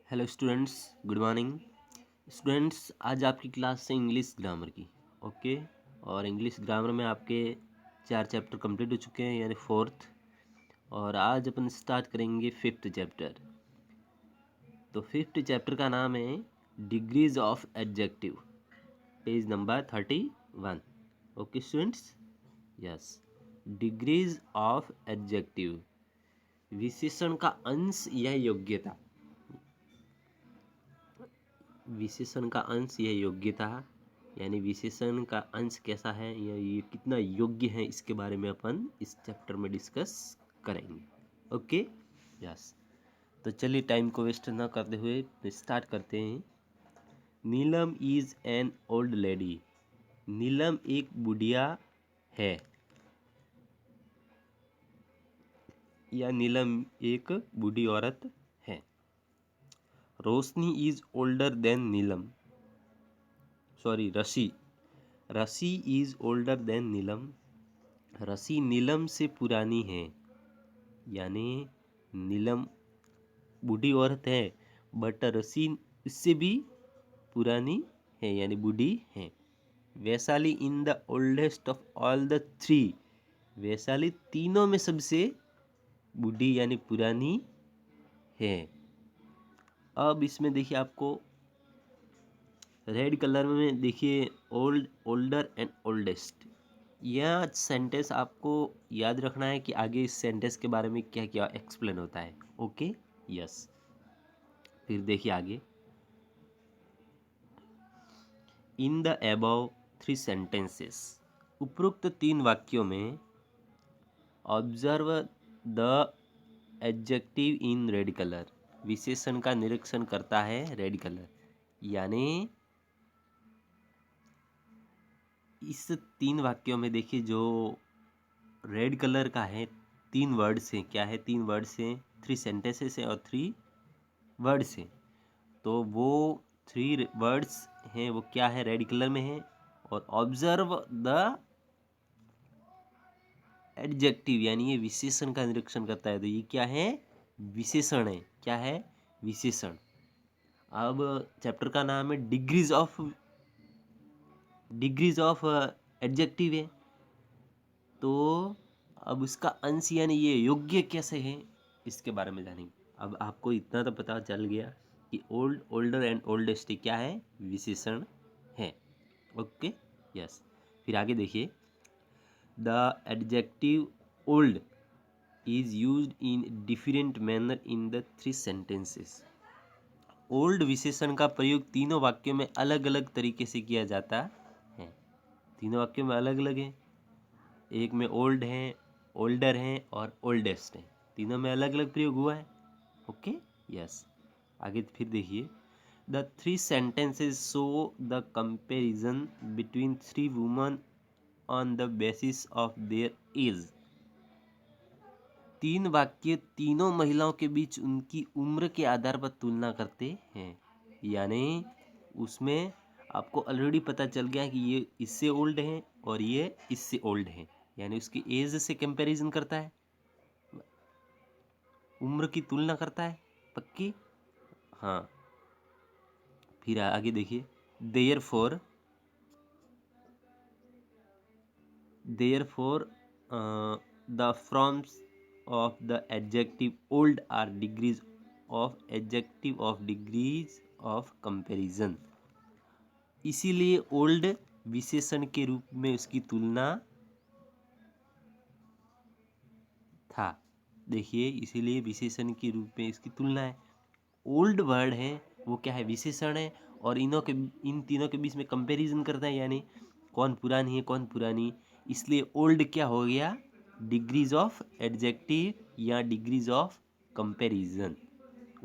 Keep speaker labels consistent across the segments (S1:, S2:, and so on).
S1: Hello students, good morning students. आज आपकी class से इंग्लिश ग्रामर की ओके। और इंग्लिश ग्रामर में आपके 4 चैप्टर कंप्लीट हो चुके हैं, यानी फोर्थ। और आज अपन स्टार्ट करेंगे फिफ्थ चैप्टर। तो फिफ्थ चैप्टर का नाम है degrees of adjective, page number 31। Okay students, yes. Degrees of adjective, विशेषण का अंश या योग्यता। विशेषण का अंश या योग्यता, यानी विशेषण का अंश कैसा है या ये कितना योग्य है, इसके बारे में अपन इस चैप्टर में डिस्कस करेंगे। Okay, yes. तो चलिए टाइम को वेस्ट ना करते हुए स्टार्ट करते हैं। Neelam is an old lady. Neelam एक बुढ़िया है, या नीलम एक बूढ़ी औरत है। Roshni is older than Neelam, sorry Rashi. Rashi is older than नीलम। रशी नीलम से पुरानी है, यानी नीलम बूढ़ी औरत है, बट रशी इससे भी पुरानी है, यानी बूढ़ी है। Vaishali in the oldest of all the three. Vaishali तीनों में सबसे बूढ़ी यानी पुरानी है। अब इसमें देखिए, आपको रेड कलर में देखिए ओल्ड, ओल्डर एंड ओल्डेस्ट। यह सेंटेंस आपको याद रखना है कि आगे इस सेंटेंस के बारे में क्या क्या एक्सप्लेन होता है। Okay, yes. फिर देखिए आगे, इन द अबव 3 सेंटेंसेस। उपरोक्त 3 वाक्यों में observe the adjective in red colour. विशेषण का निरीक्षण करता है रेड कलर, यानी इस 3 वाक्यों में देखिए जो रेड कलर का है, 3 वर्ड्स हैं। क्या है? 3 वर्ड्स हैं, 3 सेंटेंसेस हैं और 3 वर्ड्स हैं। तो वो 3 वर्ड्स हैं, वो क्या है? रेड कलर में है। और ऑब्जर्व द एडजेक्टिव, यानी ये विशेषण का निरीक्षण करता है। तो ये क्या है? विशेषण है। क्या है? विशेषण। अब चैप्टर का नाम है डिग्रीज ऑफ एडजेक्टिव है। तो अब उसका अंश यानी ये योग्य कैसे है, इसके बारे में जानेंगे। अब आपको इतना तो पता चल गया कि ओल्ड, ओल्डर एंड ओल्डेस्ट क्या है? विशेषण है। Okay, yes. फिर आगे देखिए, the adjective old is used in different manner in the 3 sentences. Old विशेषण का प्रयोग तीनों वाक्यों में अलग अलग तरीके से किया जाता है। तीनों वाक्यों में अलग अलग है। एक में ओल्ड है, ओल्डर है और ओल्डेस्ट है। तीनों में अलग अलग प्रयोग हुआ है। Okay, yes. आगे फिर देखिए, the 3 sentences show the comparison between 3 woman on the basis of their age. 3 वाक्य तीनों महिलाओं के बीच उनकी उम्र के आधार पर तुलना करते हैं, यानी उसमें आपको ऑलरेडी पता चल गया कि ये इससे ओल्ड है और ये इससे ओल्ड है, यानी उसकी एज से कंपैरिजन करता है, उम्र की तुलना करता है। पक्की? हाँ। फिर आगे देखिए, therefore the forms of the adjective old are degrees of degrees of comparison. इसीलिए ओल्ड विशेषण के रूप में उसकी तुलना था। देखिए, इसीलिए विशेषण के रूप में इसकी तुलना है। ओल्ड वर्ड है वो क्या है? विशेषण है। और इन तीनों के बीच में कंपैरिजन करता है, यानी कौन पुरानी है कौन पुरानी। इसलिए ओल्ड क्या हो गया? डिग्रीज ऑफ एडजेक्टिव या डिग्रीज ऑफ कंपैरिजन।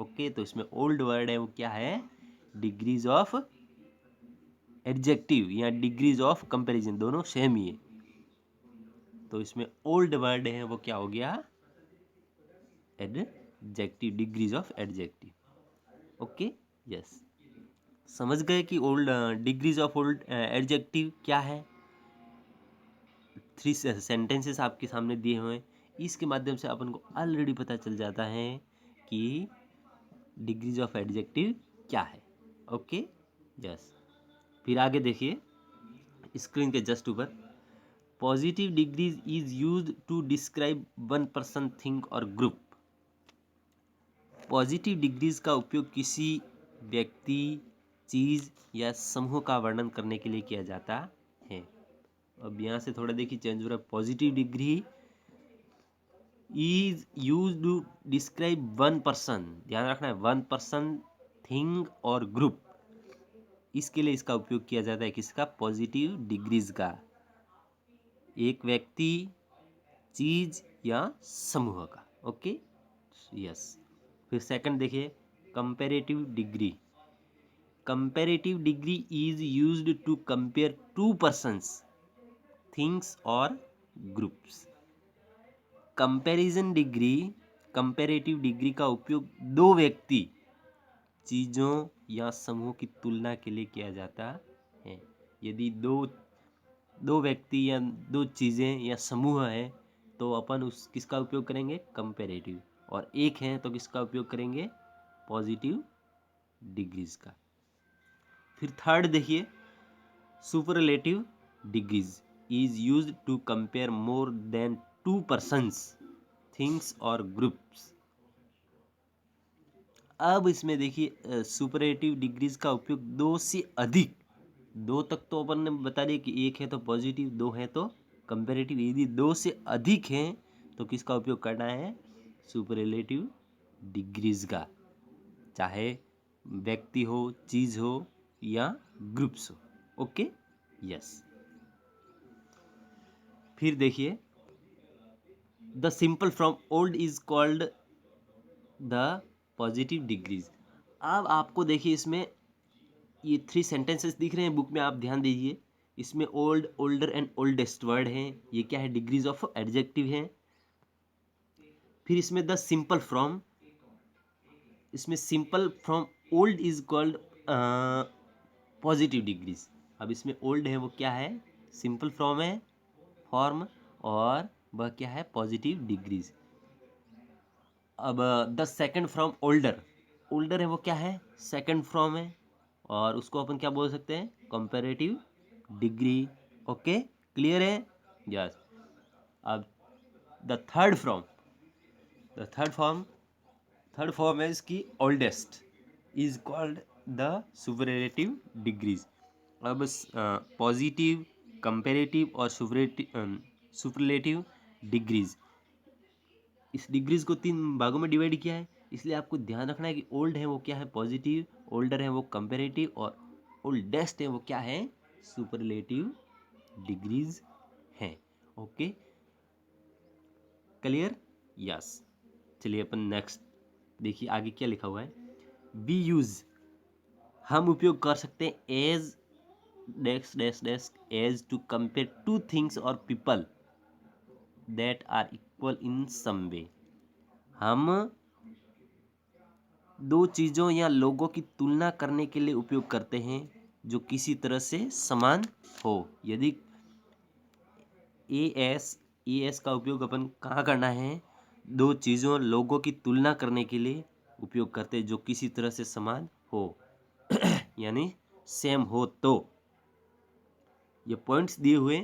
S1: ओके, तो इसमें ओल्ड वर्ड है वो क्या है? डिग्रीज ऑफ एडजेक्टिव या डिग्रीज ऑफ कंपैरिजन, दोनों सेम ही है। तो इसमें ओल्ड वर्ड है वो क्या हो गया? Adjective, degrees of adjective. Okay, yes. समझ गए कि old degrees of old adjective क्या है? 3 सेंटेंसेस आपके सामने दिए हुए हैं। इसके माध्यम से अपन को ऑलरेडी पता चल जाता है कि डिग्रीज ऑफ एडजेक्टिव क्या है। Okay, yes. फिर आगे देखिए स्क्रीन के जस्ट ऊपर, positive degrees is used to describe one person, thing और ग्रुप। पॉजिटिव डिग्रीज का उपयोग किसी व्यक्ति, चीज या समूह का वर्णन करने के लिए किया जाता है। अब यहाँ से थोड़ा देखिए चेंज हो रहा है। Positive degree is used to describe one person, ध्यान रखना है, वन पर्सन, थिंग और ग्रुप। इसके लिए इसका उपयोग किया जाता है किसका, पॉजिटिव डिग्रीज का, एक व्यक्ति, चीज या समूह का। Okay, yes. फिर सेकंड देखिए comparative degree. Comparative degree is used to compare two persons, things और groups. Comparison degree, comparative degree का उपयोग दो व्यक्ति, चीजों या समूह की तुलना के लिए किया जाता है। यदि दो व्यक्ति या दो चीजें या समूह है तो अपन उस किसका उपयोग करेंगे, कंपैरेटिव, और एक है तो किसका उपयोग करेंगे, पॉजिटिव डिग्रीज का। फिर थर्ड देखिए superlative degrees is used to compare more than two persons, things और ग्रुप्स। अब इसमें देखिए सुपरलेटिव डिग्रीज का उपयोग दो से अधिक, दो तक तो अपन ने बता दिया कि एक है तो पॉजिटिव, दो है तो कंपैरेटिव। यदि दो से अधिक हैं तो किसका उपयोग करना है, सुपरलेटिव डिग्रीज का, चाहे व्यक्ति हो, चीज हो या ग्रुप्स हो। Okay, yes. फिर देखिए the simple from old is called the positive degrees. अब आपको देखिए इसमें ये 3 सेंटेंसेस दिख रहे हैं बुक में, आप ध्यान दीजिए। इसमें old, older and oldest word हैं, ये क्या है, डिग्रीज ऑफ एडजेक्टिव हैं। फिर इसमें द सिंपल फ्रॉम, इसमें simple from old is called positive degrees. अब इसमें ओल्ड है वो क्या है, सिंपल फ्रॉम है, फॉर्म, और वह क्या है, पॉजिटिव डिग्रीज। अब the second from older, older है वो क्या है, सेकंड फ्रॉम है, और उसको अपन क्या बोल सकते हैं, कंपैरेटिव डिग्री। ओके, क्लियर है, यस। अब the third from, the third form है इसकी oldest, is called the superlative degrees. अब पॉजिटिव, कंपैरेटिव और सुपरलेटिव डिग्रीज, इस डिग्रीज को 3 भागों में डिवाइड किया है। इसलिए आपको ध्यान रखना है कि ओल्ड है वो क्या है, पॉजिटिव, ओल्डर है वो कंपैरेटिव, और ओल्डेस्ट है वो क्या है, सुपरलेटिव डिग्रीज है। Okay, clear, yes. चलिए अपन नेक्स्ट देखिए आगे क्या लिखा हुआ है। वी यूज, हम उपयोग कर सकते हैं as dash dash dash as to compare two things और people that are equal in some way. हम दो चीज़ों या लोगों की तुलना करने के लिए उपयोग करते हैं जो किसी तरह से समान हो। यदि ए एस का उपयोग अपन कहाँ करना है, दो चीज़ों, लोगों की तुलना करने के लिए उपयोग करते हैं जो किसी तरह से समान हो यानी सेम हो। तो ये पॉइंट्स दिए हुए,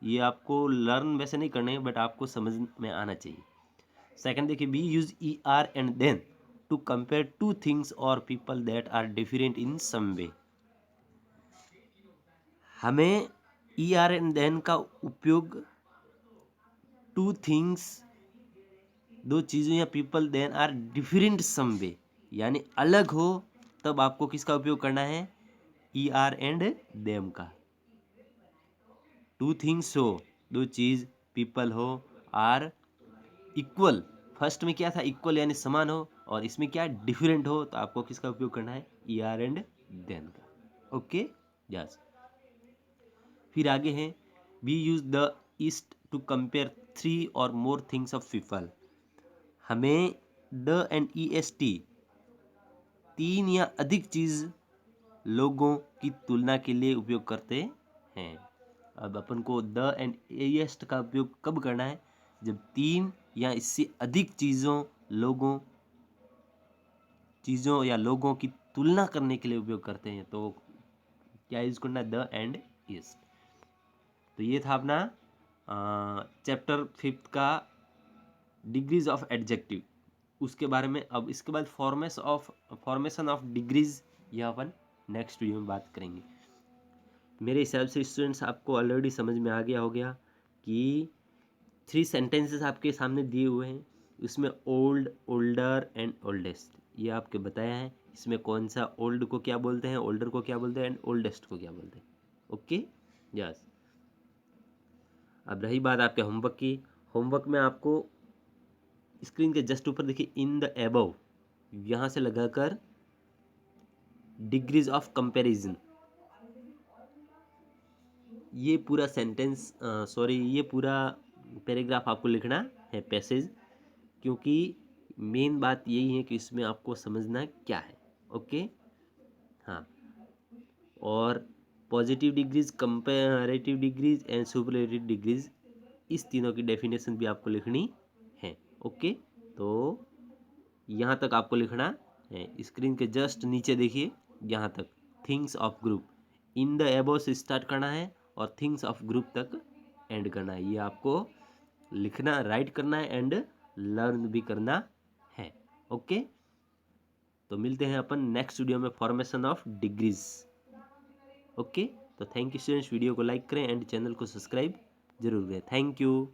S1: ये आपको लर्न वैसे नहीं करने बट आपको समझ में आना चाहिए। सेकंड देखिए, B use E are and then to compare two things और people that are different in some way. हमें ई आर एंड देन का उपयोग टू थिंग्स, दो चीज़ों या people then are different some way, यानी अलग हो तब आपको किसका उपयोग करना है, ई आर एंड देम का। टू थिंग्स हो, दो चीज, पीपल हो, आर इक्वल, फर्स्ट में क्या था, इक्वल यानी समान हो, और इसमें क्या डिफरेंट हो तो आपको किसका उपयोग करना है, ई आर एंड देन का। Okay, yes. फिर आगे है, we use the est to compare 3 और मोर थिंग्स ऑफ पीपल। हमें the and E S T, 3 या अधिक चीज, लोगों की तुलना के लिए उपयोग करते हैं। अब अपन को द एंड एस्ट का उपयोग कब करना है, जब 3 या इससे अधिक चीज़ों, लोगों चीज़ों या लोगों की तुलना करने के लिए उपयोग करते हैं, तो क्या यूज करना है? The end is. तो ये था अपना चैप्टर 5 का डिग्रीज ऑफ एडजेक्टिव। उसके बारे में अब इसके बाद फॉर्मेशन ऑफ डिग्रीज, यह अपन नेक्स्ट वीडियो में बात करेंगे। मेरे हिसाब से स्टूडेंट्स आपको ऑलरेडी समझ में आ गया हो गया कि 3 सेंटेंसेस आपके सामने दिए हुए हैं, उसमें ओल्ड, ओल्डर एंड ओल्डेस्ट ये आपके बताया है। इसमें कौन सा ओल्ड को क्या बोलते हैं, ओल्डर को क्या बोलते हैं एंड ओल्डेस्ट को क्या बोलते हैं। Okay, yes. अब रही बात आपके होमवर्क की। होमवर्क में आपको स्क्रीन के जस्ट ऊपर देखिए इन द एबव, यहाँ से लगाकर डिग्रीज ऑफ कंपैरिजन, ये पूरा सेंटेंस ये पूरा पैराग्राफ आपको लिखना है, पैसेज, क्योंकि मेन बात यही है कि इसमें आपको समझना क्या है। ओके, हाँ। और positive degrees, comparative degrees and superlative degrees, इस तीनों की डेफिनेशन भी आपको लिखनी है। ओके, तो यहाँ तक आपको लिखना है। स्क्रीन के जस्ट नीचे देखिए, यहाँ तक things of group, in the एबो से स्टार्ट करना है और थिंग्स ऑफ ग्रुप तक एंड करना है। ये आपको लिखना, राइट करना है एंड लर्न भी करना है। ओके, तो मिलते हैं अपन नेक्स्ट वीडियो में, फॉर्मेशन ऑफ डिग्रीज। ओके, तो थैंक यू स्टूडेंट्स, वीडियो को लाइक करें एंड चैनल को सब्सक्राइब जरूर करें। Thank you.